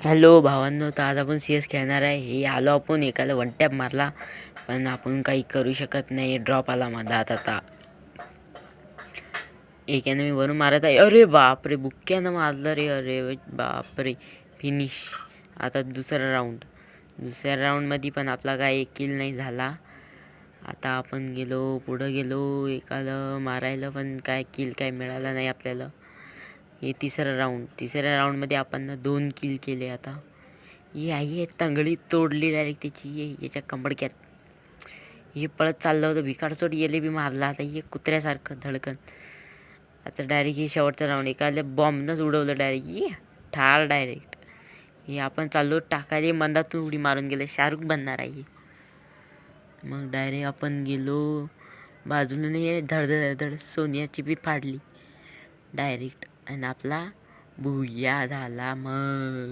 Hello भावांनो, तर आज आपण सी एस खेळणार आहे. हे आलो आपण एकाला वन टॅप मारला, पण आपण काही करू शकत नाही. ड्रॉप आला मधात. आता एकाने मी वरून मारत आहे. अरे बापरे, बुक्क्यानं मारलं रे. अरे बापरे, फिनिश. आता दुसऱ्या राऊंडमध्ये पण आपला काय एक किल नाही झाला. आता आपण पुढं गेलो एकाला मारायला, पण काय किल काय मिळाला नाही आपल्याला. हे तिसऱ्या राऊंडमध्ये आपण 2 किल केले. आता ही आई तंगडी तोडली डायरेक्ट त्याची. याच्या कंबडक्यात हे पळत चाललं होतं, भिकारचोट येले बी मारला. आता हे कुत्र्यासारखं धडकन. आता डायरेक्ट हे शेवटचं राऊंड एकाला बॉम्बनंच उडवलं डायरेक्ट. ये ठार डायरेक्ट. हे आपण चाललो टाकायला, मंदातून उडी मारून गेलं. शाहरुख बनणार आहे. मग डायरेक्ट आपण गेलो बाजूला, नाही धड सोन्याची बी फाडली डायरेक्ट. आणि आपला भुया झाला. मग